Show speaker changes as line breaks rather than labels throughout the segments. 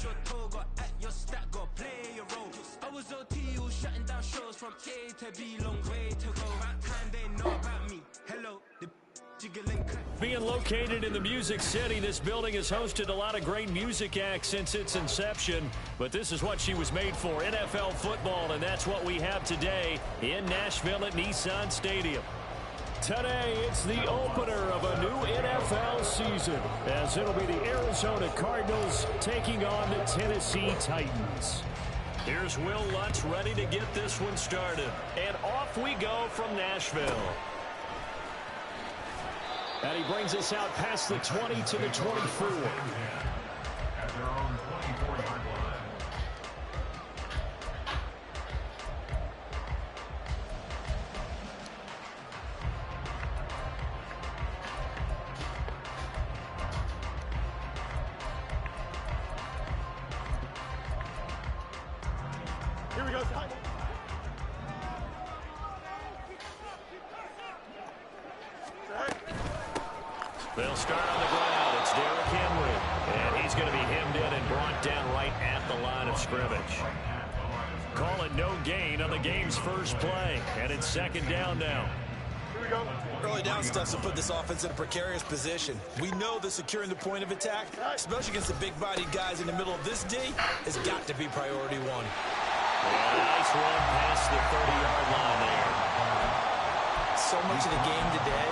your toe, got at your stat, got play your role. I was OT, all shutting down shows from A to B, long way to go. Right time, they know about me. Hello, the jiggling clap.
Being located in the Music City, this building has hosted a lot of great music acts since its inception. But this is what she was made for, NFL football, and that's what we have today in Nashville at Nissan Stadium. Today, it's the opener of a new NFL season, as it'll be the Arizona Cardinals taking on the Tennessee Titans. Here's Will Lutz ready to get this one started. And off we go from Nashville. And he brings us out past the 20 to the 24.
At their own 24-yard line.
Here we go.
They'll start on the ground. It's Derrick Henry. And he's going to be hemmed in and brought down right at the line of scrimmage. Call it no gain on the game's first play. And it's second down now.
Here we go.
Early down stuff to put this offense in a precarious position. We know that securing the point of attack, especially against the big-bodied guys in the middle of this D, has got to be priority one.
And a nice run past the 30-yard line there.
So much of the game today,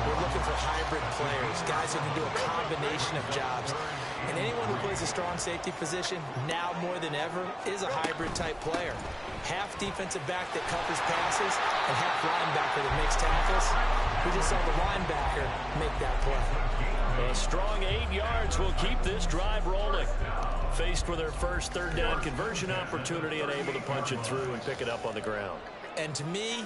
we're looking for hybrid players, guys who can do a combination of jobs. And anyone who plays a strong safety position, now more than ever, is a hybrid-type player. Half defensive back that covers passes and half linebacker that makes tackles. We just saw the linebacker make that play.
A strong 8 yards will keep this drive rolling. Faced with their first third down conversion opportunity and able to punch it through and pick it up on the ground.
And to me,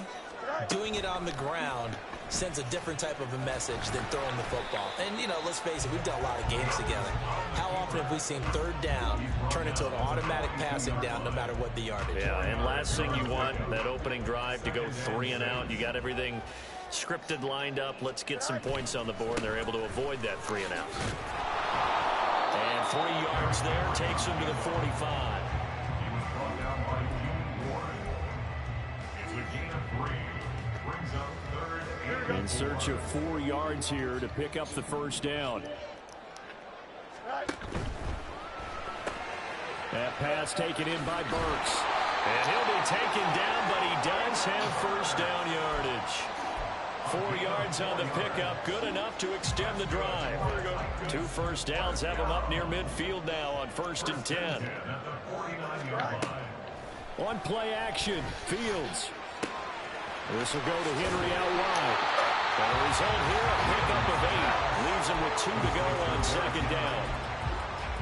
doing it on the ground sends a different type of a message than throwing the football. And, you know, let's face it, we've done a lot of games together. How often have we seen third down turn into an automatic passing down no matter what the yardage?
Yeah, and last thing you want, that opening drive to go 3 and out. You got everything scripted, lined up. Let's get some points on the board. They're able to avoid that 3 and out. And 3 yards there takes him to the 45.
He was brought down by Ward. It's a gain of 3. Brings up third and
In search of 4 yards here to pick up the first down. That pass taken in by Burks. And he'll be taken down, but he does have first down yardage. 4 yards on the pickup, good enough to extend the drive. 2 first downs have him up near midfield now on 1st and 10.
at the 49-yard line.
On play action, Fields. This will go to Henry out wide. And the result here, a pickup of 8. Leaves him with 2 to go on second down.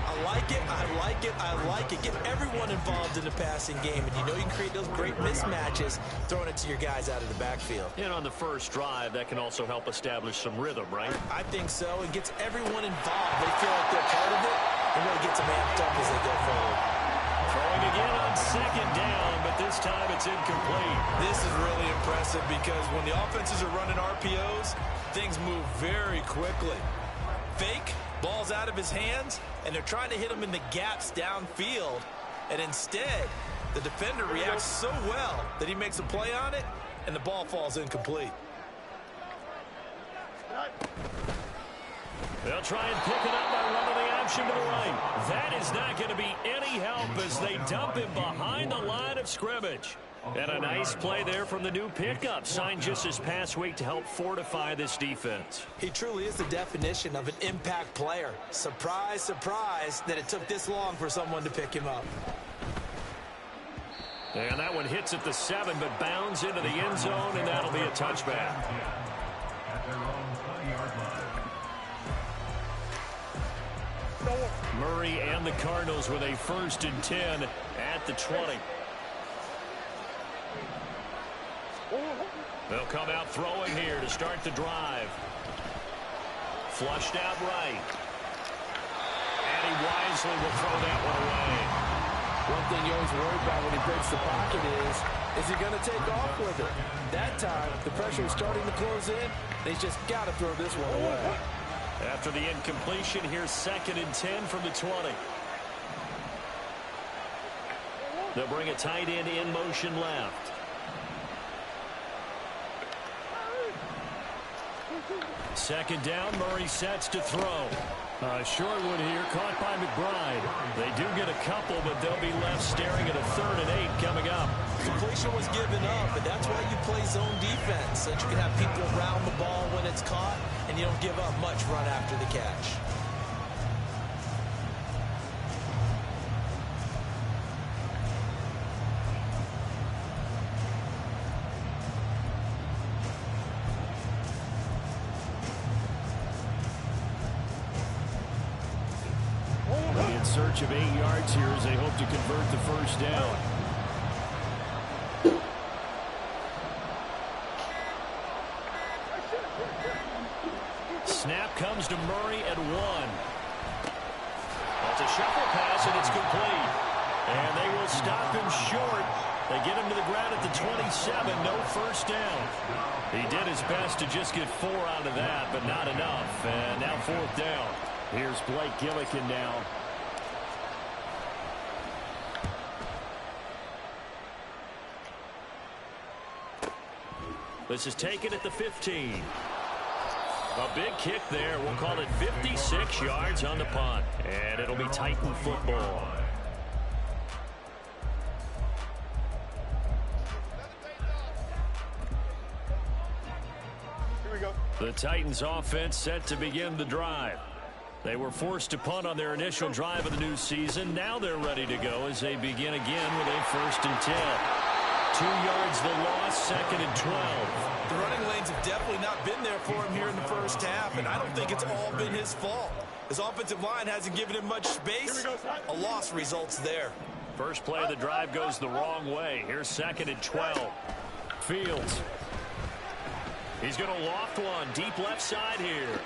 I like it, I like it, I like it. Get everyone involved in the passing game, and you know you can create those great mismatches throwing it to your guys out of the backfield.
And on the first drive, that can also help establish some rhythm, right?
I think so. It gets everyone involved. They feel like they're part of it, and really gets them amped up as they go forward.
Throwing again on second down, but this time it's incomplete.
This is really impressive because when the offenses are running RPOs, things move very quickly. Fake, ball's out of his hands, and they're trying to hit him in the gaps downfield. And instead, the defender reacts so well that he makes a play on it, and the ball falls incomplete.
They'll try and pick it up by running the option to the right. That is not going to be any help as they dump him behind the line of scrimmage. And a nice play there from the new pickup, signed just this past week to help fortify this defense.
He truly is the definition of an impact player. Surprise, surprise that it took this long for someone to pick him up.
And that one hits at the 7, but bounds into the end zone, and that'll be a touchback.
At their own 20-yard line.
Murray and the Cardinals with a 1st and 10 at the 20. They'll come out throwing here to start the drive. Flushed out right. And he wisely will throw that one away.
One thing you always worry about when he breaks the pocket is he going to take off with it? That time, the pressure is starting to close in. They just got to throw this one away.
After the incompletion, here's 2nd and 10 from the 20. They'll bring a tight end in motion left. Second down, Murray sets to throw. Short one here, caught by McBride. They do get a couple, but they'll be left staring at a 3rd and 8 coming up.
Completion was given up, and that's why you play zone defense, so that you can have people around the ball when it's caught, and you don't give up much run after the catch.
In search of 8 yards here as they hope to convert the first down. Snap comes to Murray at 1. That's a shuffle pass, and it's complete. And they will stop him short. They get him to the ground at the 27. No first down. He did his best to just get 4 out of that, but not enough. And now 4th down. Here's Blake Gillikin now. This is taken at the 15. A big kick there. We'll call it 56 yards on the punt. And it'll be Titan football.
Here we go.
The Titans offense set to begin the drive. They were forced to punt on their initial drive of the new season. Now they're ready to go as they begin again with a 1st and 10. 2 yards the loss, 2nd and 12.
The running lanes have definitely not been there for him here in the first half, and I don't think it's all been his fault. His offensive line hasn't given him much space. A loss results there.
First play of the drive goes the wrong way. Here's 2nd and 12. Fields. He's going to loft one. Deep left side here.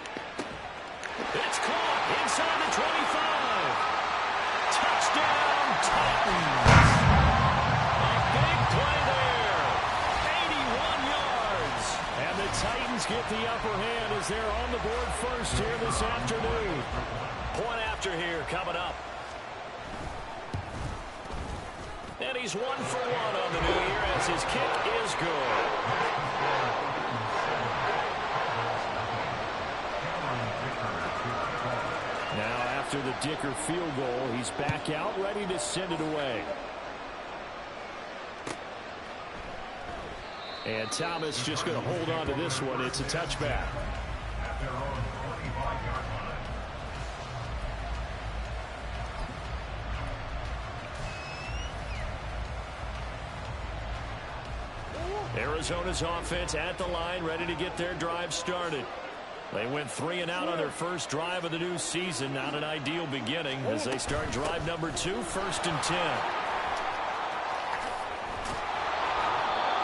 It's caught inside the 25. Touchdown, Titans. A big play there. 81 yards. And the Titans get the upper hand as they're on the board first here this afternoon. Point after here coming up. And he's 1 for 1 on the new year as his kick is good. Now after the Dicker field goal, he's back out, ready to send it away. And Thomas just going to hold on to this one. It's a touchback. Arizona's offense at the line, ready to get their drive started. They went 3 and out on their first drive of the new season. Not an ideal beginning as they start drive number 2, 1st and 10.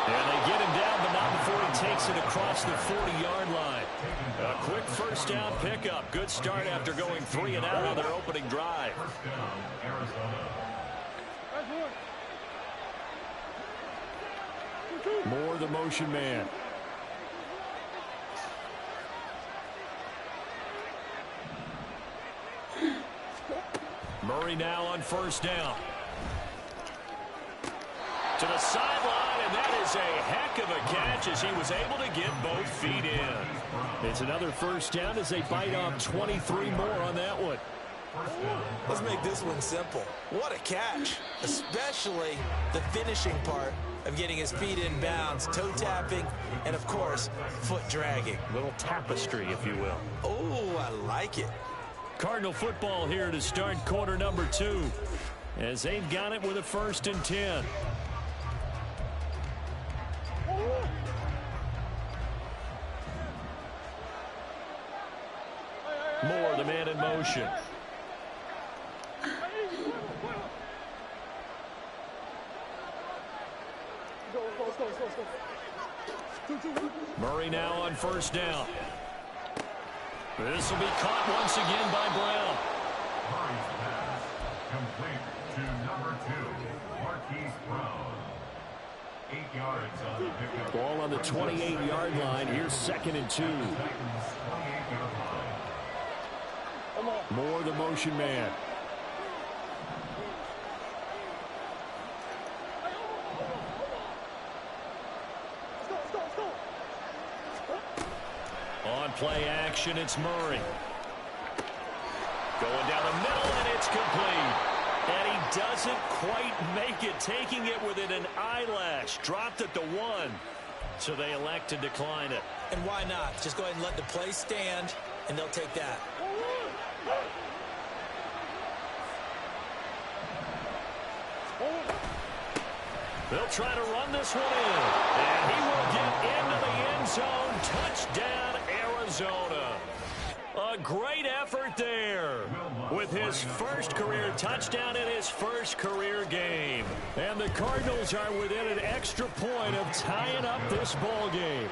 And they get him down, but not before he takes it across the 40-yard line. A quick first down pickup. Good start after going 3 and out on their opening drive. Moore, the motion man. Murray now on first down. To the sideline, and that is a heck of a catch as he was able to get both feet in. It's another first down as they bite off 23 more on that one.
Let's make this one simple. What a catch, especially the finishing part of getting his feet in bounds, toe tapping, and of course, foot dragging.
A little tapestry, if you will.
Oh, I like it.
Cardinal football here to start quarter number 2 as they've got it with a 1st and 10. Moore, the man in motion. Murray now on first down. This will be caught once again by Brown.
Murray's pass complete to number 2, Marquise Brown. 8 yards on the pickup.
Ball on the 28-yard line. Here's 2nd and 2. Moore, the motion man. on play action, it's Murray. Going down the middle, and it's complete. And he doesn't quite make it, taking it within an eyelash. Dropped at the 1. So they elect to decline it.
And why not? Just go ahead and let the play stand, and they'll take that.
They'll try to run this one in. And he will get into the end zone. Touchdown, Arizona. A great effort there with his first career touchdown in his first career game. And the Cardinals are within an extra point of tying up this ball game.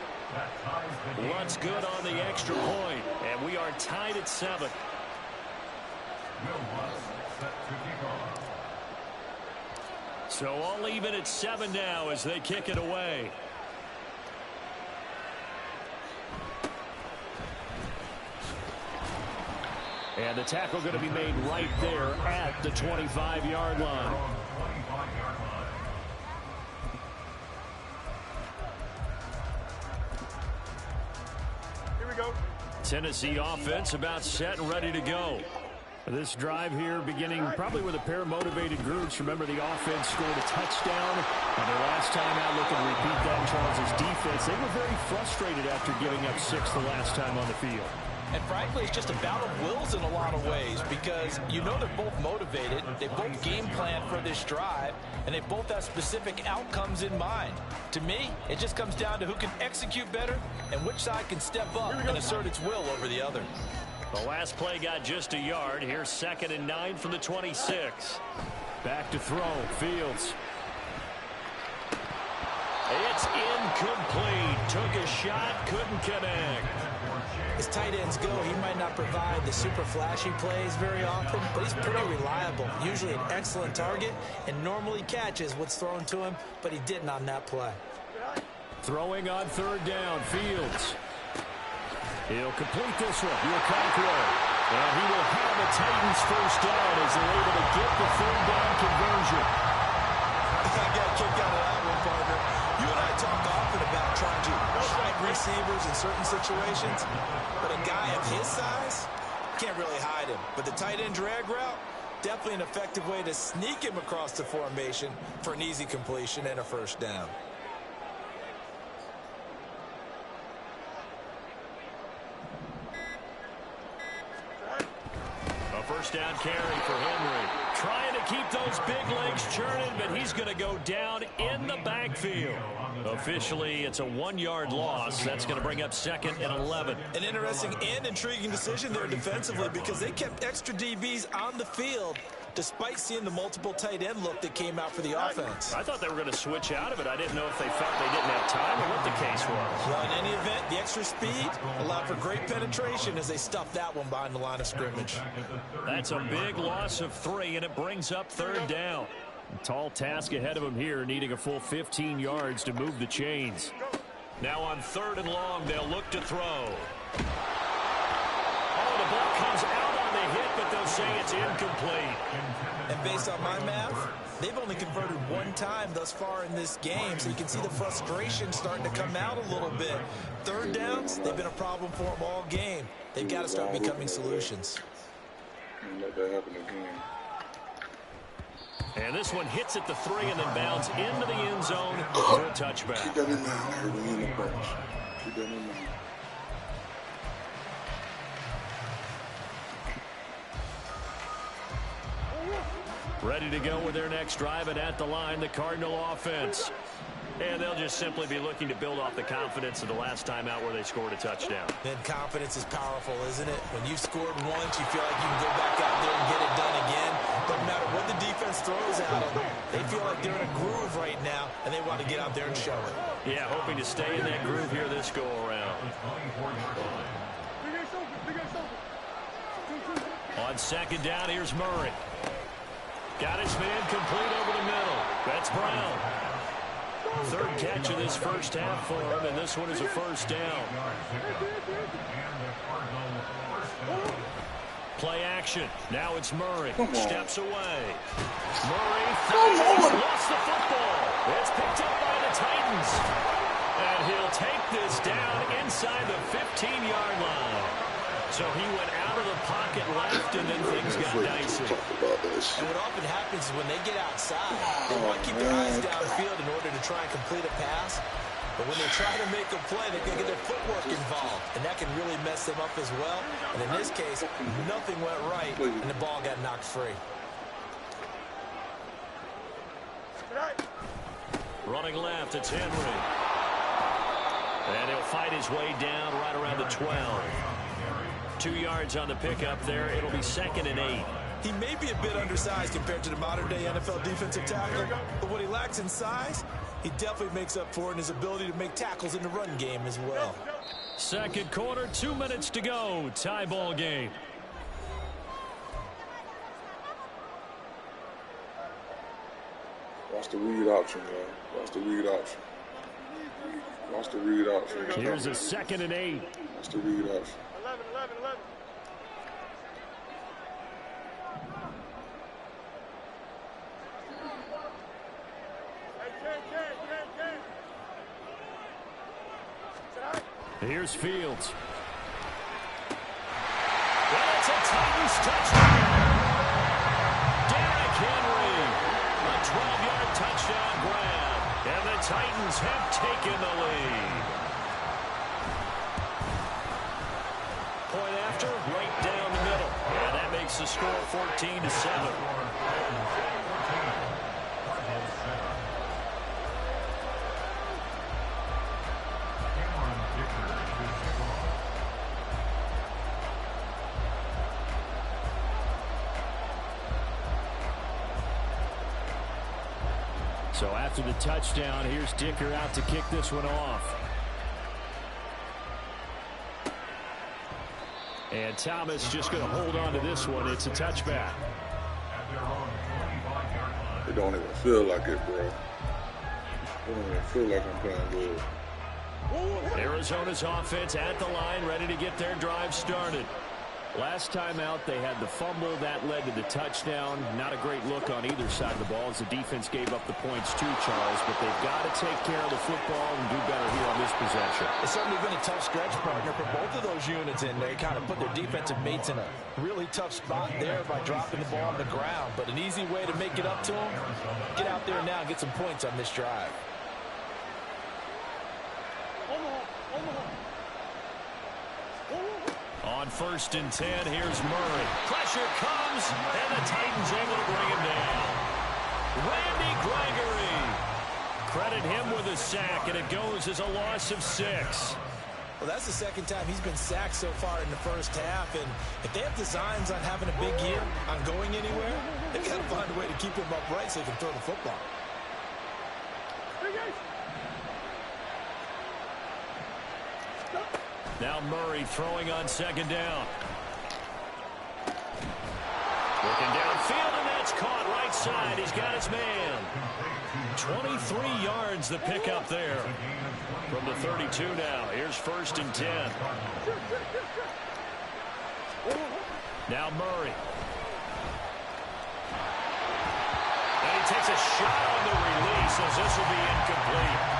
What's good on the extra point? And we are tied at 7. So all even at 7 now as they kick it away. And the tackle going to be made right there at the 25-yard line.
Here we go.
Tennessee offense about set and ready to go. This drive here beginning probably with a pair of motivated groups. Remember, the offense scored a touchdown. And their last time out, looking to repeat that, Charles' defense. They were very frustrated after giving up 6 the last time on the field.
And frankly, it's just a bout of wills in a lot of ways because you know they're both motivated. They both game plan for this drive, and they both have specific outcomes in mind. To me, it just comes down to who can execute better and which side can step up and assert its will over the other.
The last play got just a yard. Here's 2nd and 9 from the 26. Back to throw. Fields. It's incomplete. Took a shot, couldn't connect.
As tight ends go, he might not provide the super flashy plays very often, but he's pretty reliable. Usually an excellent target and normally catches what's thrown to him, but he didn't on that play.
Throwing on 3rd down. Fields. He'll complete this one. Okonkwo. And he will have the Titans first down as they're able to get the 3rd down conversion.
I got a kick out of that one, partner. You and I talk often about trying to hide receivers in certain situations, but a guy of his size can't really hide him. But the tight end drag route, definitely an effective way to sneak him across the formation for an easy completion and a first down.
First down carry for Henry. Trying to keep those big legs churning, but he's going to go down in the backfield. Officially, it's a 1-yard loss. That's going to bring up 2nd and 11.
An interesting and intriguing decision there defensively because they kept extra DBs on the field despite seeing the multiple tight end look that came out for the offense.
I thought they were going to switch out of it. I didn't know if they felt they didn't have time or what the case was.
Well, in any event, the extra speed allowed for great penetration as they stuffed that one behind the line of scrimmage.
That's a big loss of 3, and it brings up 3rd down. A tall task ahead of him here, needing a full 15 yards to move the chains. Now on 3rd and long, they'll look to throw. Oh, the ball comes out on the hit, but they'll say it's incomplete.
And based on my math, they've only converted 1 time thus far in this game, so you can see the frustration starting to come out a little bit. 3rd downs, they've been a problem for them all game. They've got to start becoming solutions.
Let that happen again.
And this one hits at the 3 and then bounds into the end zone for a touchback.
Keep that in mind. We're in the bunch. Keep that in mind.
Ready to go with their next drive, and at the line, the Cardinal offense. And they'll just simply be looking to build off the confidence of the last time out where they scored a touchdown.
And confidence is powerful, isn't it? When you've scored once, you feel like you can go back out there and get it done again. Doesn't matter what the defense throws at them. They feel like they're in a groove right now, and they want to get out there and show it.
Yeah, hoping to stay in that groove here this go-around. On 2nd down, here's Murray. Got his man complete over the middle. That's Brown. 3rd catch of this first half for him, and this one is a first down. Play action. Now it's Murray. Steps away. Murray lost the football. It's picked up by the Titans. And he'll take this down inside the 15-yard line. So he went out of the pocket left, and then things got dicey.
And what often happens is when they get outside, they want to keep their eyes downfield in order to try and complete a pass. But when they try to make a play, they can get their footwork involved, and that can really mess them up as well. And in this case, nothing went right, and the ball got knocked free.
Running left, it's Henry. And he'll fight his way down right around the 12. 2 yards on the pickup there. It'll be 2nd and 8.
He may be a bit undersized compared to the modern-day NFL defensive tackle, but what he lacks in size, he definitely makes up for in his ability to make tackles in the run game as well.
Second quarter, 2 minutes to go. Tie ball game.
Watch the read option, man. Watch the read option. Watch the read option.
Here's a 2nd and 8.
Watch the read option.
11.
Here's Fields. Well, it's a Titans touchdown. Derrick Henry. A 12-yard touchdown grab. And the Titans have taken the lead. Point after, right down the middle. And that makes the score 14-7. So after the touchdown, here's Dicker out to kick this one off. And Thomas just going to hold on to this one. It's a touchback.
It don't even feel like it, bro. It don't even feel like I'm playing good.
Arizona's offense at the line, ready to get their drive started. Last time out, they had the fumble. That led to the touchdown. Not a great look on either side of the ball as the defense gave up the points too, Charles. But they've got to take care of the football and do better here on this possession.
It's certainly been a tough stretch, partner, for both of those units in there. Kind of put their defensive mates in a really tough spot there by dropping the ball on the ground. But an easy way to make it up to them, get out there now and get some points on this drive.
On 1st and 10, here's Murray. Pressure comes, and the Titans able to bring him down. Randy Gregory. Credit him with a sack, and it goes as a loss of 6.
Well, that's the second time he's been sacked so far in the first half, and if they have designs on having a big year, on going anywhere, they've got to find a way to keep him upright so he can throw the football.
Now Murray throwing on 2nd down. Looking downfield, and that's caught right side. He's got his man. 23 yards the pickup there. From the 32 now. Here's 1st and 10. Now Murray. And he takes a shot on the release as this will be incomplete.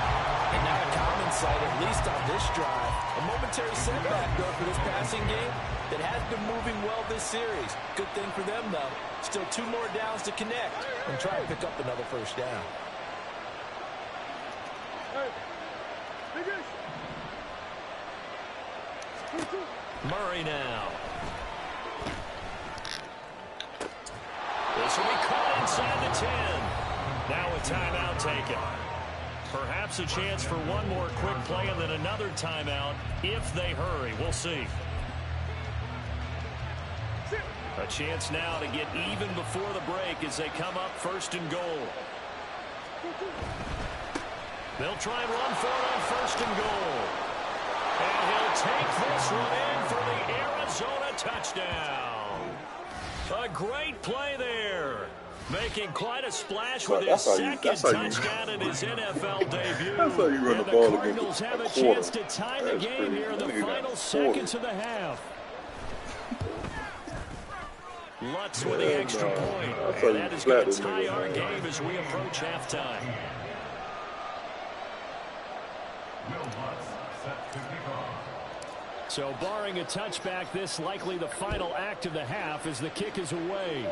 And not a common sight, at least on this drive. A momentary setback, though, for this passing game that has been moving well this series. Good thing for them, though. Still 2 more downs to connect and try to pick up another 1st down.
Murray now. This will be caught inside the 10. Now a timeout taken. Perhaps a chance for one more quick play and then another timeout if they hurry. We'll see. A chance now to get even before the break as they come up 1st and goal. They'll try and run for it on 1st and goal. And he'll take this one in for the Arizona touchdown. A great play there. Making quite a splash with his second touchdown in his NFL debut.
That's how you run
and
the ball
Cardinals
against
have a
quarter.
chance to tie the game here in the final seconds of the half. Lutz with the extra point. And that is going to tie our game as we approach halftime. So barring a touchback, this likely the final act of the half as the kick is away.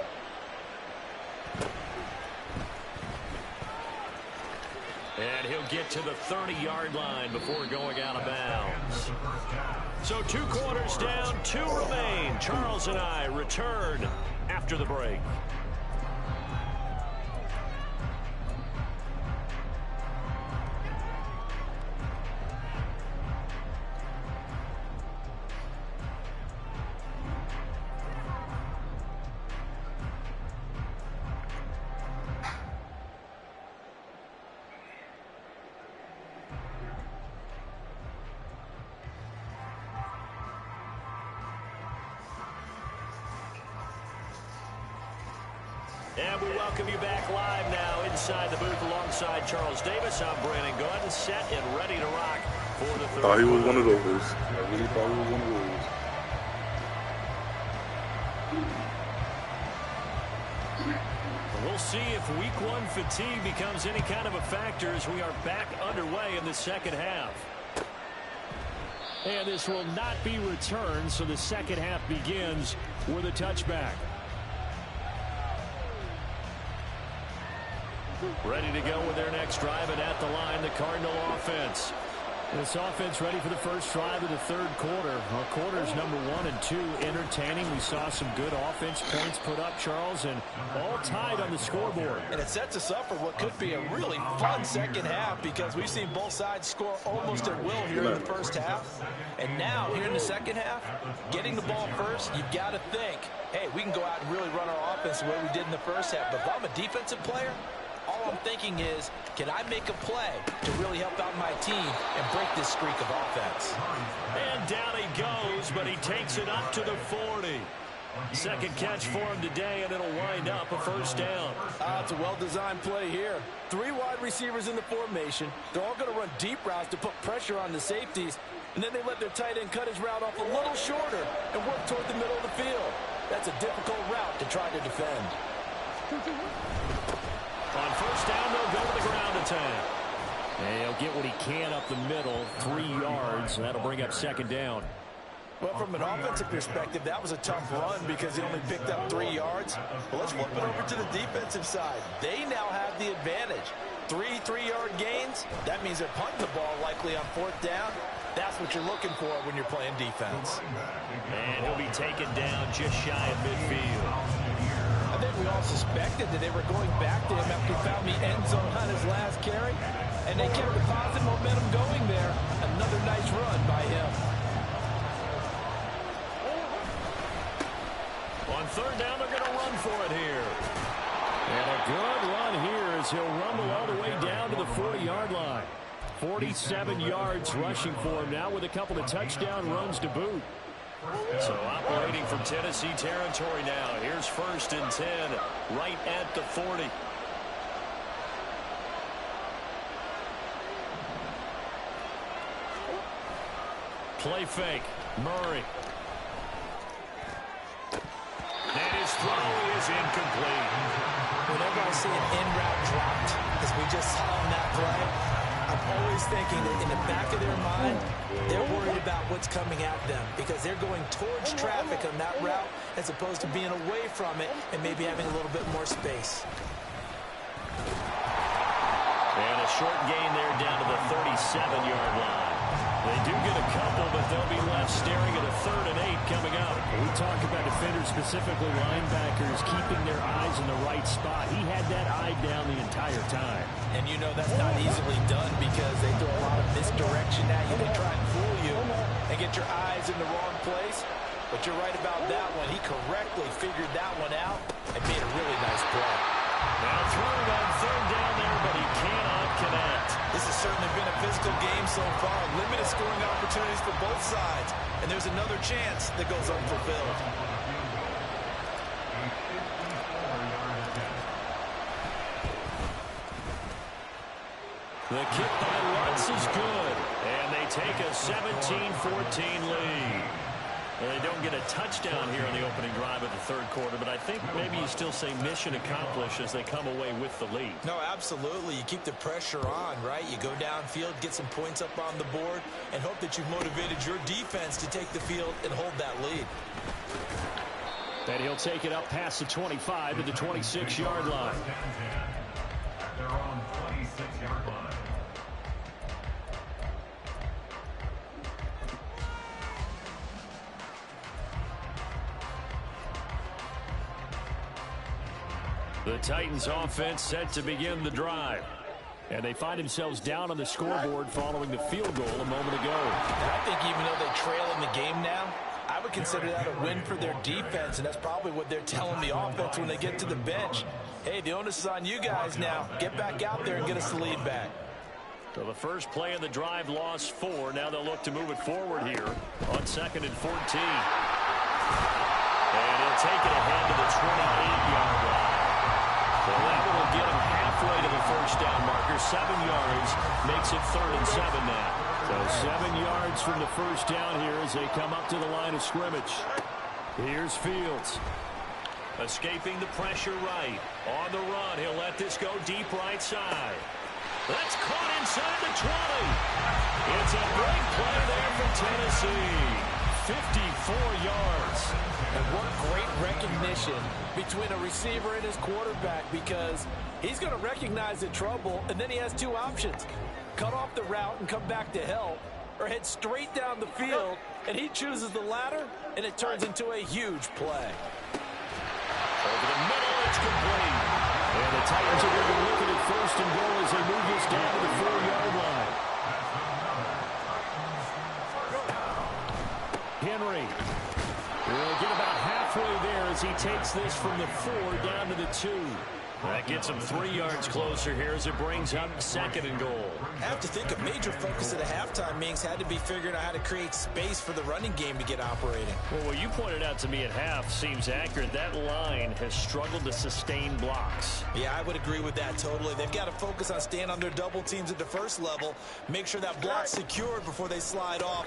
And he'll get to the 30-yard line before going out of bounds. So 2 quarters down, 2 remain. Charles and I return after the break. And we welcome you back live now inside the booth alongside Charles Davis. I'm Brandon Gunn, set and ready to rock for the third.
Thought he was one of those. I really thought he was one of those.
We'll see if week 1 fatigue becomes any kind of a factor as we are back underway in the second half. And this will not be returned, so the second half begins with a touchback. Ready to go with their next drive, and at the line, the Cardinal offense. This offense ready for the first drive of the third quarter. Our quarters number 1 and 2 entertaining. We saw some good offense points put up, Charles, and all tied on the scoreboard.
And it sets us up for what could be a really fun second half because we've seen both sides score almost at will here in the first half. And now, here in the second half, getting the ball first, you've got to think, hey, we can go out and really run our offense the way we did in the first half. But if I'm a defensive player, all I'm thinking is, can I make a play to really help out my team and break this streak of offense?
And down he goes, but he takes it up to the 40. Second catch for him today, and it'll wind up a first down.
It's a well-designed play here. 3 wide receivers in the formation. They're all going to run deep routes to put pressure on the safeties, and then they let their tight end cut his route off a little shorter and work toward the middle of the field. That's a difficult route to try to defend.
On first down, they'll go to the ground attack. And he'll get what he can up the middle, 3 yards, and that'll bring up second down.
Well, from an offensive perspective, that was a tough run because he only picked up 3 yards. But let's flip it over to the defensive side. They now have the advantage. 3 3-yard gains. That means they're punting the ball likely on 4th down. That's what you're looking for when you're playing defense.
And he'll be taken down just shy of midfield.
I think we all suspected that they were going back to him after he found the end zone on his last carry. And they kept the positive momentum going there. Another nice run by him.
On third down, they're going to run for it here. And a good run here as he'll rumble all the way down to the 40-yard line. 47 yards rushing for him now with a couple of touchdown runs to boot. So operating from Tennessee territory now. Here's 1st and 10 right at the 40. Play fake. Murray. And his throw is incomplete.
Whenever I see an in-route dropped, as we just saw on that play, I'm always thinking that in the back of their mind, they're worried about what's coming at them because they're going towards traffic on that route as opposed to being away from it and maybe having a little bit more space.
And a short gain there down to the 37-yard line. They do get a couple, but they'll be left staring at a 3rd and 8 coming up. We talk about defenders, specifically linebackers, keeping their eyes in the right spot. He had that eye down the entire time.
And you know that's not easily done because they throw a lot of misdirection at you. They try and fool you and get your eyes in the wrong place. But you're right about that one. He correctly figured that one out and made a really nice play.
Now thrown on 3rd down there, but he cannot connect.
This has certainly been a physical game so far. Limited scoring opportunities for both sides. And there's another chance that goes unfulfilled.
The kick by Lutz is good. And they take a 17-14 lead. Well, they don't get a touchdown here in the opening drive of the third quarter, but I think maybe you still say mission accomplished as they come away with the lead.
No, absolutely. You keep the pressure on, right? You go downfield, get some points up on the board, and hope that you've motivated your defense to take the field and hold that lead.
And he'll take it up past the 25 to the 26-yard line.
At their own 26-yard line.
The Titans offense set to begin the drive. And they find themselves down on the scoreboard following the field goal a moment ago.
And I think even though they trail in the game now, I would consider that a win for their defense, and that's probably what they're telling the offense when they get to the bench. Hey, the onus is on you guys now. Get back out there and get us the lead back.
So the first play of the drive lost 4. Now they'll look to move it forward here on 2nd and 14. And he'll take it ahead to the 28-yard line. Well, that will get him halfway to the first down marker. 7 yards makes it 3rd and 7 now. So 7 yards from the first down here as they come up to the line of scrimmage. Here's Fields. Escaping the pressure right. On the run, he'll let this go deep right side. That's caught inside the 20. It's a big play there for Tennessee. 54 yards.
And what great recognition between a receiver and his quarterback, because he's going to recognize the trouble, and then he has 2 options. Cut off the route and come back to help, or head straight down the field, and he chooses the latter, and it turns into a huge play.
Over the middle, it's complete. And the Titans are going to be looking at 1st and goal as they move this down to the 4-yard line. Henry will get about halfway there as he takes this from the 4 down to the 2. That gets him 3 yards closer here as it brings up 2nd and goal.
I have to think a major focus at the halftime meetings had to be figuring out how to create space for the running game to get operating.
Well, what you pointed out to me at half seems accurate. That line has struggled to sustain blocks.
Yeah, I would agree with that totally. They've got to focus on staying on their double teams at the first level, make sure that block's secured before they slide off.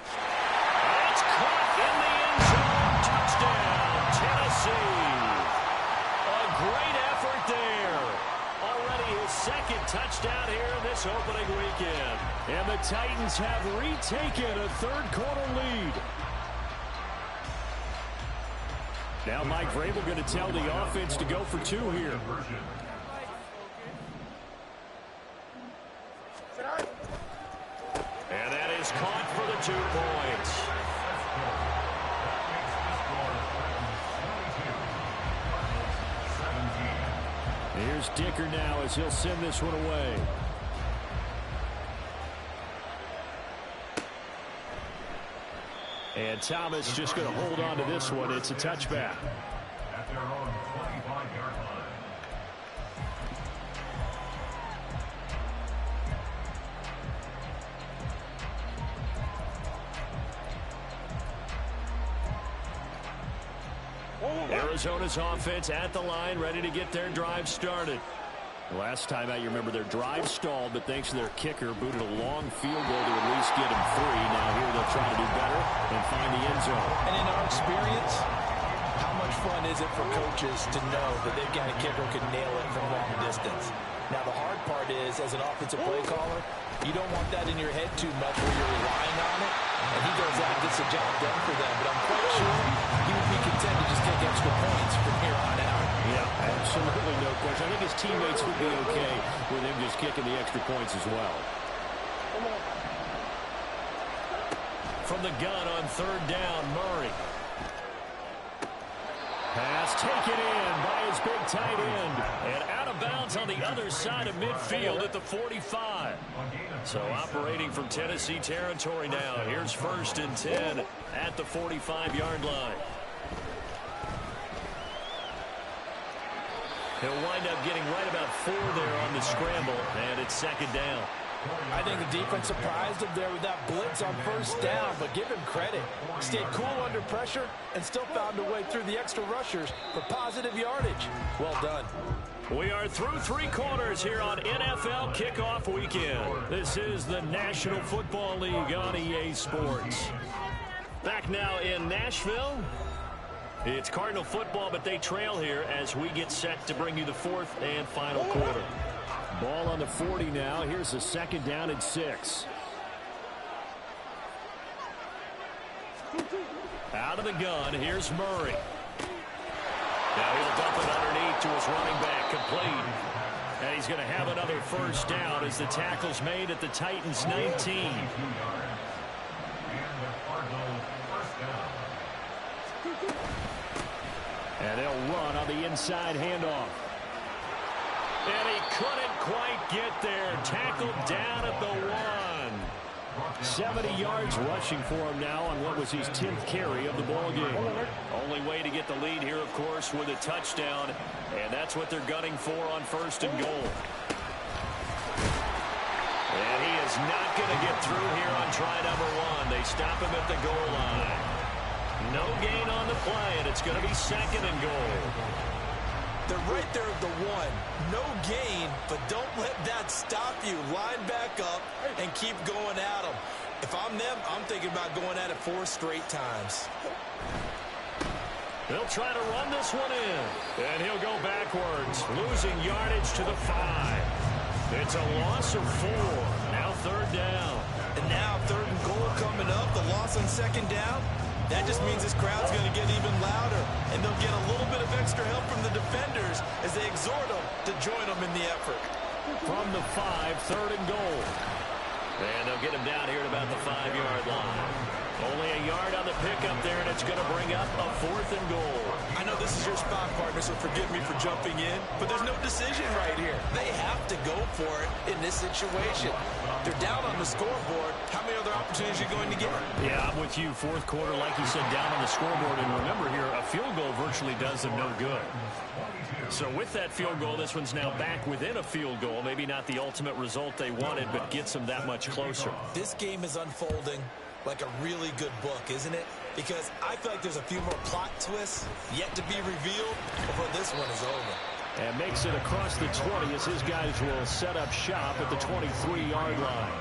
It's caught in the end zone. Touchdown, Tennessee. A great effort there. Already his 2nd touchdown here in this opening weekend. And the Titans have retaken a 3rd quarter lead. Now Mike Vrabel going to tell the offense to go for 2 here. And that is caught for the 2 points. Here's Dicker now as he'll send this one away. And Thomas just going to hold on to this one. It's a touchback.
At their own 25-yard line.
Arizona's offense at the line, ready to get their drive started. Last time out, you remember their drive stalled, but thanks to their kicker, booted a long field goal to at least get him 3. Now here they'll try to do better and find the end zone.
And in our experience, how much fun is it for coaches to know that they've got a kicker who can nail it from long distance? Now, the hard part is, as an offensive play caller, you don't want that in your head too much where you're relying on it, and he goes out and gets the job done for them. But I'm quite sure he would be content to just take extra points from here on out.
Yeah, absolutely no question. I think his teammates would be okay with him just kicking the extra points as well. From the gun on 3rd down, Murray. Pass taken in by his big tight end. And out of bounds on the other side of midfield at the 45. So operating from Tennessee territory now. Here's 1st and 10 at the 45-yard line. He'll wind up getting right about 4 there on the scramble, and it's 2nd down.
I think the defense surprised him there with that blitz on 1st down, but give him credit. Stayed cool under pressure and still found a way through the extra rushers for positive yardage. Well done.
We are through 3 quarters here on NFL Kickoff Weekend. This is the National Football League on EA Sports. Back now in Nashville. It's Cardinal football, but they trail here as we get set to bring you the fourth and final quarter.
Ball on the 40 now. Here's a second down and 6.
Out of the gun, here's Murray. Now he'll dump it underneath to his running back, complete. And he's going to have another first down as the tackle's made at the Titans' 19.
And they'll run on the inside handoff.
And he couldn't quite get there. Tackled down at the 1.
70 yards rushing for him now on what was his 10th carry of the ball game.
Only way to get the lead here, of course, with a touchdown. And that's what they're gunning for on first and goal. And he is not going to get through here on try number 1. They stop him at the goal line. No gain on the play, and it's going to be second and goal.
They're right there at the 1. No gain, but don't let that stop you. Line back up and keep going at them. If I'm them, I'm thinking about going at it 4 straight times.
They'll try to run this one in. And he'll go backwards, losing yardage to the 5. It's a loss of 4. Now third down.
And now third and goal coming up. The loss on second down. That just means this crowd's going to get even louder, and they'll get a little bit of extra help from the defenders as they exhort them to join them in the effort.
From the 5, third and goal. And they'll get him down here at about the 5-yard line. Only a yard on the pickup there, and it's going to bring up a fourth and goal.
I know this is your spot, partner, so forgive me for jumping in, but there's no decision right here. They have to go for it in this situation. They're down on the scoreboard. How many other opportunities are you going to get?
Yeah, I'm with you. Fourth quarter, like you said, down on the scoreboard. And remember here, a field goal virtually does them no good. So with that field goal, this one's now back within a field goal. Maybe not the ultimate result they wanted, but gets them that much closer.
This game is unfolding like a really good book, isn't it? Because I feel like there's a few more plot twists yet to be revealed before this one is over.
And makes it across the 20 as his guys will set up shop at the 23-yard line.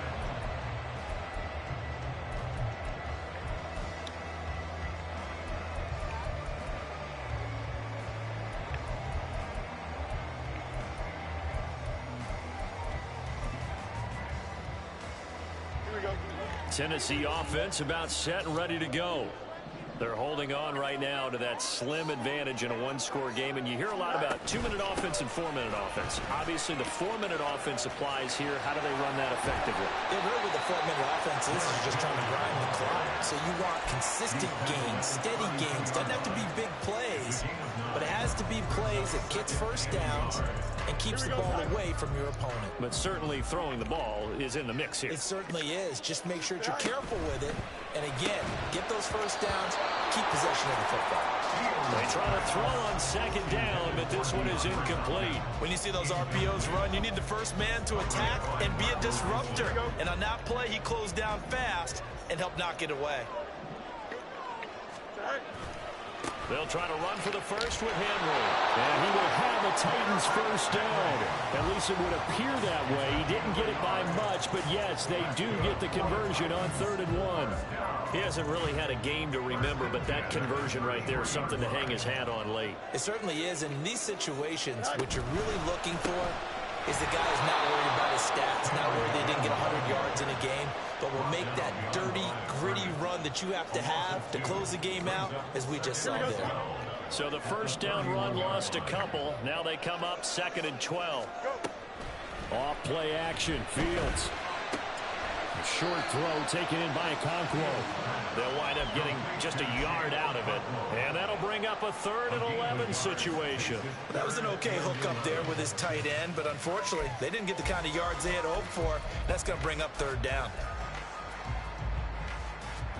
Tennessee offense about set and ready to go. They're holding on right now to that slim advantage in a one-score game, and you hear a lot about 2-minute offense and 4-minute offense. Obviously, the 4-minute offense applies here. How do they run that effectively?
Yeah, really with the 4-minute offense, this is just trying to grind the clock. So you want consistent gains, steady gains. Doesn't have to be big plays, but it has to be plays that gets first downs and keeps the ball away from your opponent.
But certainly throwing the ball is in the mix here.
It certainly is. Just make sure that you're careful with it. And again, get those first downs, keep possession of the football.
They try to throw on second down, but this one is incomplete.
When you see those RPOs run, you need the first man to attack and be a disruptor. And on that play, he closed down fast and helped knock it away.
They'll try to run for the first with Henry.
And he will have a Titans first down. At least it would appear that way. He didn't get it by much, but yes, they do get the conversion on 3rd and 1.
He hasn't really had a game to remember, but that conversion right there is something to hang his hat on late.
It certainly is. In these situations, what you're really looking for is the guy who's not worried about his stats, not worried they didn't get 100 yards in a game, but will make that dirty, gritty run that you have to close the game out, as we just saw there.
So the first down run lost a couple. Now they come up 2nd and 12.
Off play action, Fields. A short throw taken in by Okonkwo.
They'll wind up getting just a yard out of it. And that'll bring up a 3rd and 11 situation.
That was an okay hook up there with his tight end, but unfortunately, they didn't get the kind of yards they had hoped for. That's going to bring up 3rd down.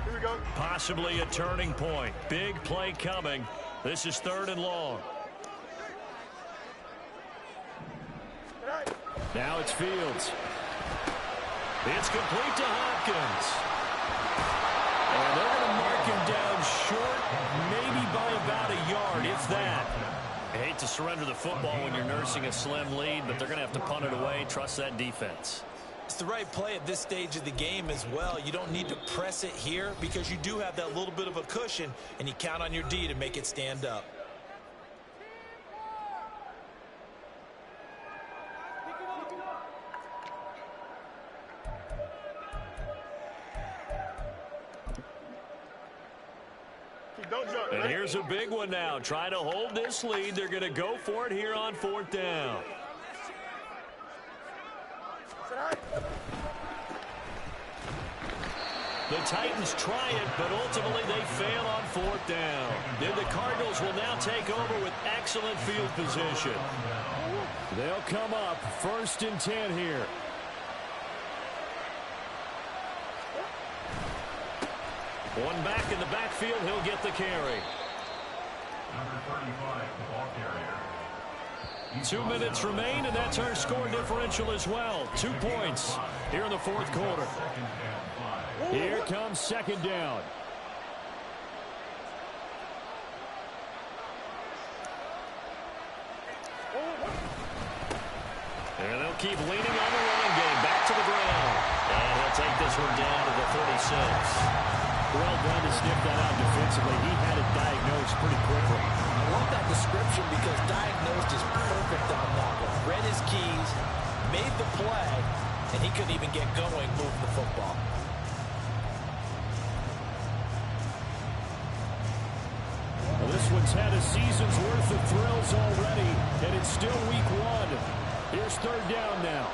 Here we go.
Possibly a turning point. Big play coming. This is 3rd and long.
Now it's Fields.
It's complete to Hopkins.
And they're going to mark him down short, maybe by about a yard, if that.
I hate to surrender the football when you're nursing a slim lead, but they're going to have to punt it away. Trust that defense.
It's the right play at this stage of the game as well. You don't need to press it here because you do have that little bit of a cushion, and you count on your D to make it stand up.
And here's a big one now. Trying to hold this lead. They're going to go for it here on 4th down. The Titans try it, but ultimately they fail on 4th down. Then the Cardinals will now take over with excellent field position.
They'll come up 1st and 10 here.
One back in the backfield, he'll get the carry.
Number 35, the ball carrier.
2 minutes remain, and that's our score differential as well. 2 points here in the 4th quarter.
Here comes 2nd down.
And they'll keep leaning on the running game. Back to the ground. And he'll take this one down to the 36.
Well done to sniff that out defensively. He had it diagnosed pretty quickly.
I love that description because diagnosed is perfect on that one. Read his keys, made the play, and he couldn't even get going moving the football.
Well, this one's had a season's worth of thrills already, and it's still week 1. Here's 3rd down now.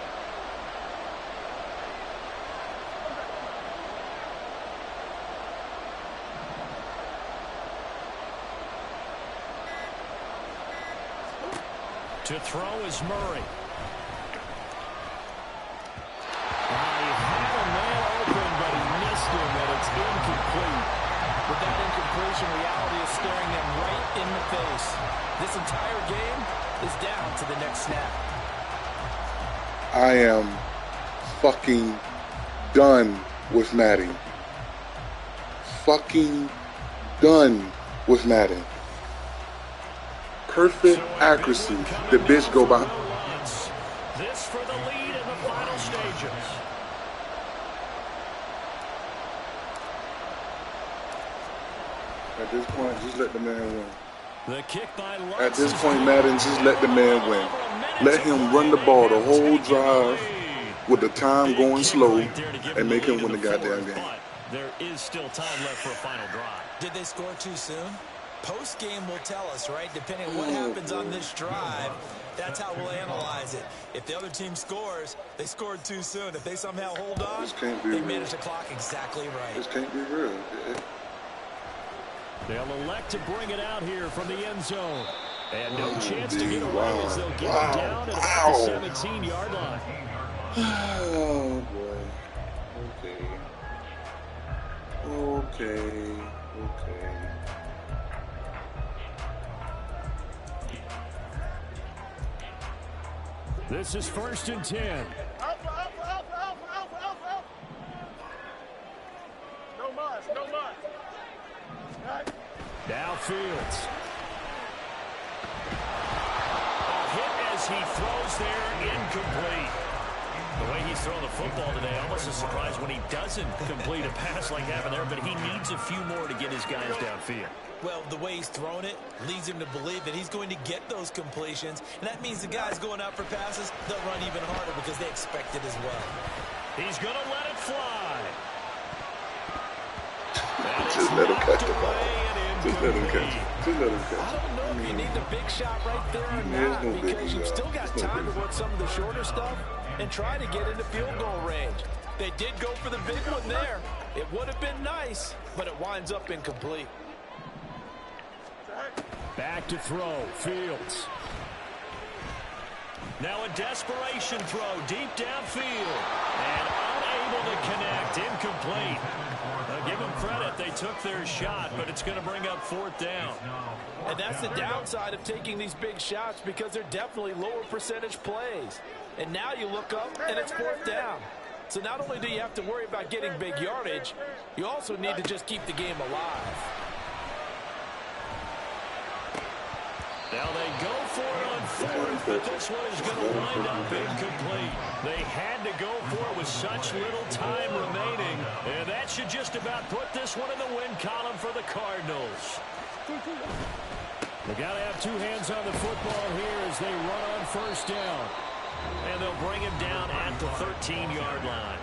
To throw is Murray.
He had a man open, but he missed him, and it's incomplete.
With that incompletion, reality is staring them right in the face. This entire game is down to the next snap.
I am fucking done with Madden. Fucking done with Madden. Perfect accuracy. The bitch go by.
This for the lead in the final stages.
At this point, just let the man win.
The kick by Lutz.
At this point, Madden, just let the man win. Let him run the ball the whole drive with the time going slow and make him win the goddamn game.
There is still time left for a final drive.
Did they score too soon? Post-game will tell us, right? Depending on what happens on this drive, that's how we'll analyze it. If the other team scores, they scored too soon. If they somehow hold on, they manage the clock exactly right.
This can't be real.
They'll elect to bring it out here from the end zone. And no chance to get away as they'll get it down at about the 17-yard line.
Oh, boy. Okay.
This is 1st and 10.
Alpha. No mud. Right.
Now Fields.
A hit as he throws there, incomplete. The way he's throwing the football today, almost a surprise when he doesn't complete a pass like happened there, but he needs a few more to get his guys downfield.
Well, the way he's thrown it leads him to believe that he's going to get those completions, and that means the guys going out for passes, they'll run even harder because they expect it as well.
He's going to let it fly.
Just let him catch the ball. Just let him catch it.
I don't know if you need the big shot right there or not, because you've still got time to work some of the shorter stuff and try to get into field goal range. They did go for the big one there. It would have been nice, but it winds up incomplete.
Back to throw, Fields.
Now a desperation throw deep downfield. And unable to connect, incomplete. Give them credit, they took their shot, but it's going to bring up 4th down.
And that's the downside of taking these big shots because they're definitely lower percentage plays. And now you look up and it's 4th down. So not only do you have to worry about getting big yardage, you also need to just keep the game alive.
Now they go for it on fourth, but this one is going to wind up incomplete. They had to go for it with such little time remaining, and that should just about put this one in the win column for the Cardinals. They got to have two hands on the football here as they run on first down. And they'll bring him down at the 13-yard line.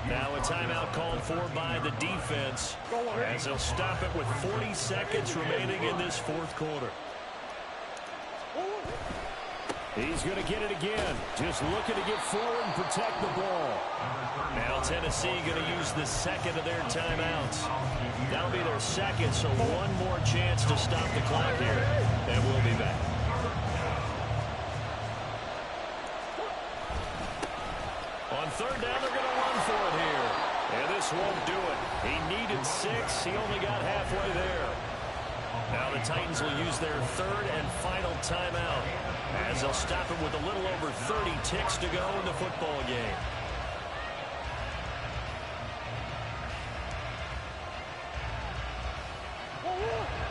Now a timeout called for by the defense as they'll stop it with 40 seconds remaining in this fourth quarter. He's going to get it again. Just looking to get forward and protect the ball. Now Tennessee going to use the second of their timeouts. That'll be their second, so one more chance to stop the clock here. And we'll be back. On third down, they're going to run for it here. And this won't do it. He needed 6. He only got halfway there. Now the Titans will use their third and final timeout as they'll stop it with a little over 30 ticks to go in the football game.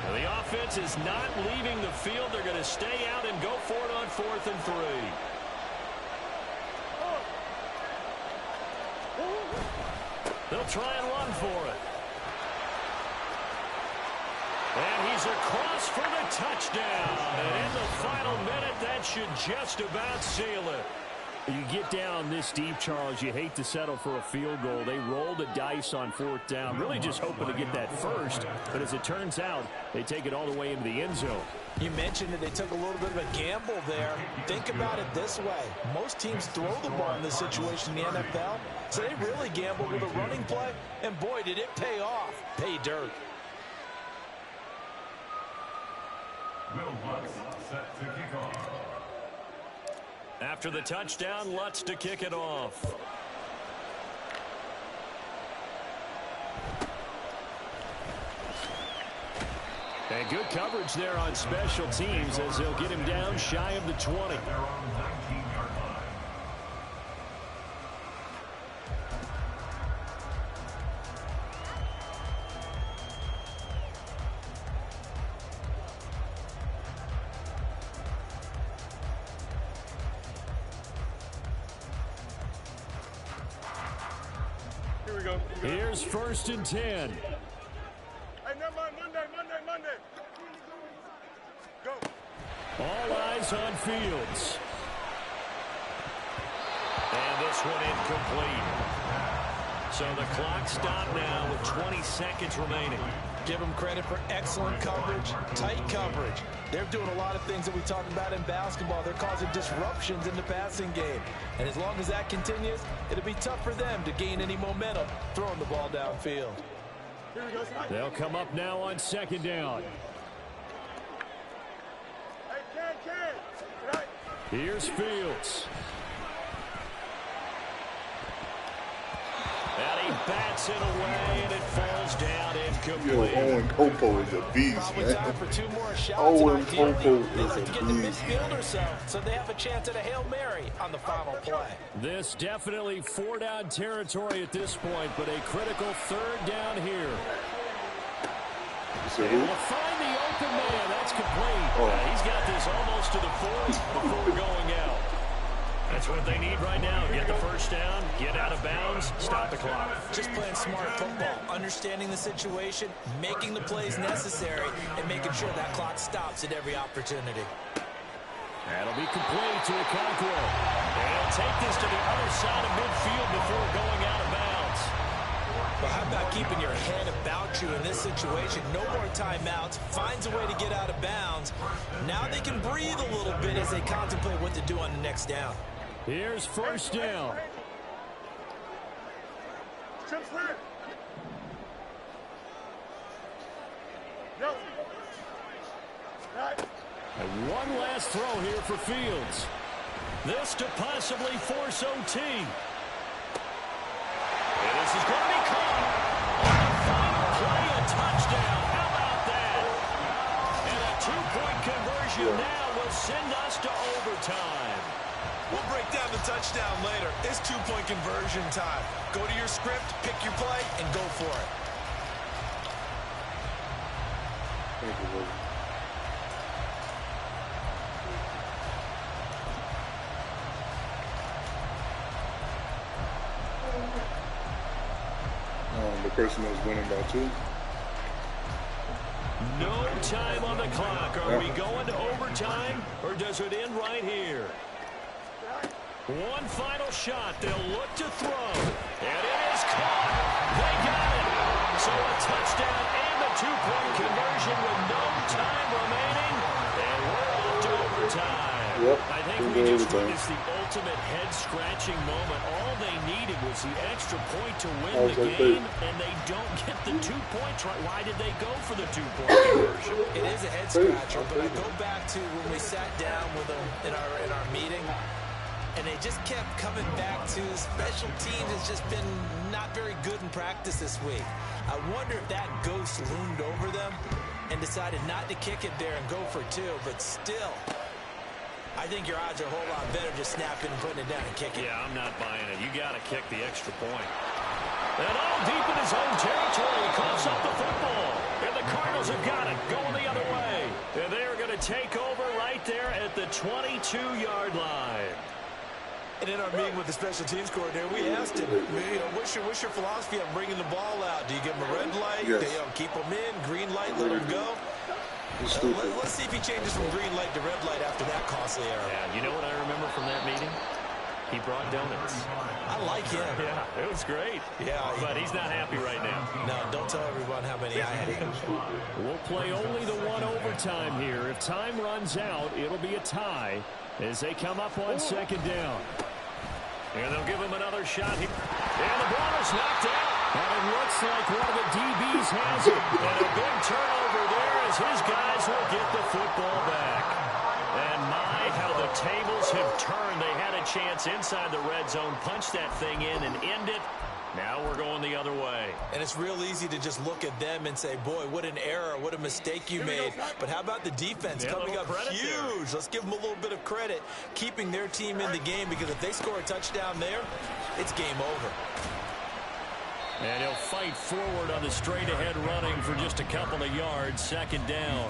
Now the offense is not leaving the field. They're going to stay out and go for it on 4th and 3. They'll try and run for it. And he's across for the touchdown. And in the final minute, that should just about seal it.
You get down this deep, Charles, you hate to settle for a field goal. They roll the dice on 4th down, really just hoping to get that first. But as it turns out, they take it all the way into the end zone.
You mentioned that they took a little bit of a gamble there. Think about it this way. Most teams throw the ball in this situation in the NFL, so they really gambled with a running play, and boy, did it pay off. Pay dirt.
Will Lutz set to kick off.
After the touchdown, Lutz to kick it off.
And good coverage there on special teams as they'll get him down shy of the 20.
They're on the 19-yard line.
Here we go.
Here's 1st and 10.
Hey, never mind. Monday. Go.
All eyes on Fields.
And this one incomplete. So the clock stopped now with 20 seconds remaining.
Give them credit for excellent coverage, tight coverage. They're doing a lot of things that we talk about in basketball. They're causing disruptions in the passing game. And as long as that continues, it'll be tough for them to gain any momentum throwing the ball downfield.
Here we go.
They'll come up now on 2nd down.
Hey, Ken. Right.
Here's Fields.
And he bats it away, and it falls down
Yo,
incomplete.
Owen Popo is a beast,
With time
man.
for 2 more shots.
Owen
and ideally,
Popo
they
is
like
a
to get the
beast.
midfield or so they have a chance at a Hail Mary on the final play.
This definitely 4-down territory at this point, but a critical 3rd down here.
So
And
who?
we'll find the open man. That's complete.
Oh.
He's got this almost to the 40 before going out. That's what they need right now. Get the first down, get out of bounds, stop the clock.
Just playing smart football, understanding the situation, making the plays necessary, and making sure that clock stops at every opportunity.
That'll be complete to Okonkwo.
And he'll take this to the other side of midfield before going out of bounds.
But how about keeping your head about you in this situation? No more timeouts. Finds a way to get out of bounds. Now they can breathe a little bit as they contemplate what to do on the next down.
Here's 1st down.
Chip clear. Yo. Right.
And one last throw here for Fields.
This to possibly force OT. And this is going to be caught on the final play, a touchdown. How about that? And a 2-point conversion now will send us to overtime.
We'll break down the touchdown later. It's 2-point conversion time. Go to your script, pick your play, and go for it.
Thank you, Will. the person that's winning by 2.
No time on the clock. Are we going to overtime, or does it end right here? One final shot. They'll look to throw. And it is caught. They got it. So a touchdown and a 2-point conversion with no time remaining. And we're off to overtime.
Yep.
I think we just witnessed the ultimate head-scratching moment. All they needed was the extra point to win the game, and they don't get the 2 points right. Why did they go for the 2-point conversion?
It is a head-scratcher, but I go back to when we sat down with them in our meeting, and they just kept coming back to special teams has just been not very good in practice this week. I wonder if that ghost loomed over them and decided not to kick it there and go for 2, but still, I think your odds are a whole lot better just snapping and putting it down and kicking.
Yeah, I'm not buying it. You got to kick the extra point. And all deep in his own territory, he coughs up the football. And the Cardinals have got it, going the other way. And they're going to take over right there at the 22-yard line.
And in our meeting with the special teams coordinator, we asked him, what's your philosophy on bringing the ball out? Do you give them a red light?
Yes.
Keep them in, green light, let them go? Let's see if he changes from green light to red light after that costly error.
Yeah, you know what I remember from that meeting? He brought donuts.
I like him.
Yeah, it was great.
Yeah.
But he's not happy right now.
No, don't tell everyone how many I had.
We'll play only the one overtime here. If time runs out, it'll be a tie as they come up on second down. And they'll give him another shot here. And the ball is knocked out. And it looks like one of the DBs has it. And a big turnover there as his guys will get the football back. And my, how the tables have turned. They had a chance inside the red zone, punch that thing in and end it. Now we're going the other way.
And it's real easy to just look at them and say, boy, what an error, what a mistake you made. But how about the defense coming up huge? There. Let's give them a little bit of credit, keeping their team in the game, because if they score a touchdown there, it's game over.
And he'll fight forward on the straight-ahead running for just a couple of yards, second down.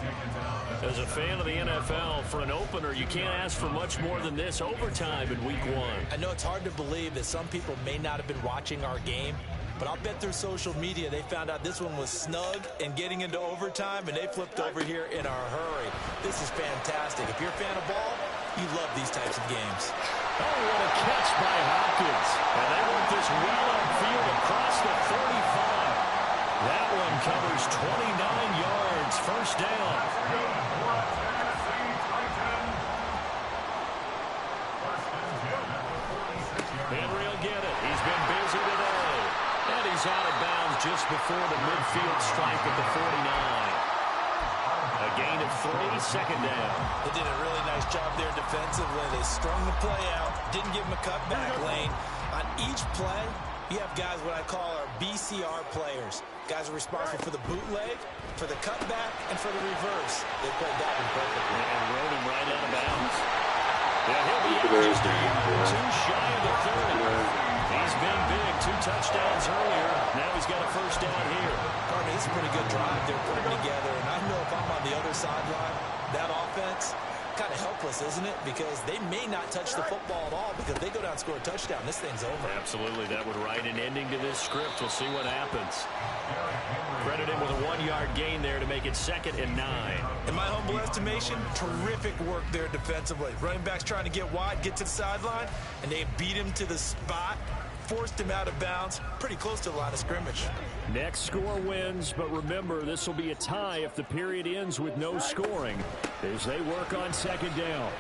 As a fan of the NFL, for an opener, you can't ask for much more than this overtime in week 1.
I know it's hard to believe that some people may not have been watching our game, but I'll bet through social media they found out this one was snug and getting into overtime, and they flipped over here in a hurry. This is fantastic. If you're a fan of ball, you love these types of games.
Oh, what a catch by Hopkins. And they want this well upfield across the 45. That one covers 29 yards, first down. Henry will get it. He's been busy today. And he's out of bounds just before the midfield strike at the 49. A gain of 3, second down.
They did a really nice job there defensively. They strung the play out, didn't give him a cutback lane. On each play, you have guys what I call our BCR players. Guys are responsible for the bootleg, for the cutback, and for the reverse. They played that one perfectly.
And rode him right out of bounds. Yeah, he'll be out just a yard or 2 shy of the 30. He's been big, 2 touchdowns earlier. Now he's got a first down here.
Carter, it's a pretty good drive they're putting together. And I know if I'm on the other sideline, that offense, kind of helpless, isn't it? Because they may not touch the football at all, because they go down and score a touchdown. This thing's over.
Absolutely. That would write an ending to this script. We'll see what happens. Credit him with a 1-yard gain there to make it 2nd and 9.
In my humble estimation, terrific work there defensively. Running backs trying to get wide, get to the sideline, and they beat him to the spot, forced him out of bounds, pretty close to the line of scrimmage.
Next score wins, but remember, this will be a tie if the period ends with no scoring as they work on second down.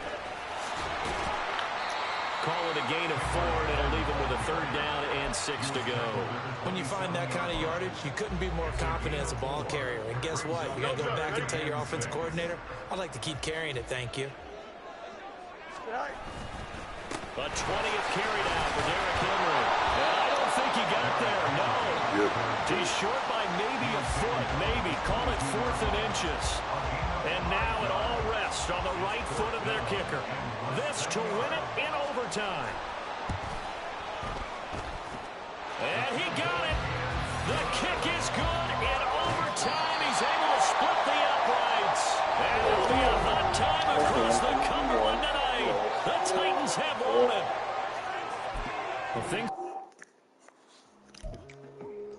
Call it a gain of 4, and it'll leave them with a 3rd down and 6 to go.
When you find that kind of yardage, you couldn't be more confident as a ball carrier. And guess what? You're going to go back and tell your offensive coordinator, I'd like to keep carrying it, thank you.
A 20th carry down for Derrick Henry. And I don't think he got there, no.
Yep.
He's short by maybe a foot, maybe. Call it 4th and inches. And now it all rests on the right foot of their kicker. This to win it in overtime. And he got it. The kick is good in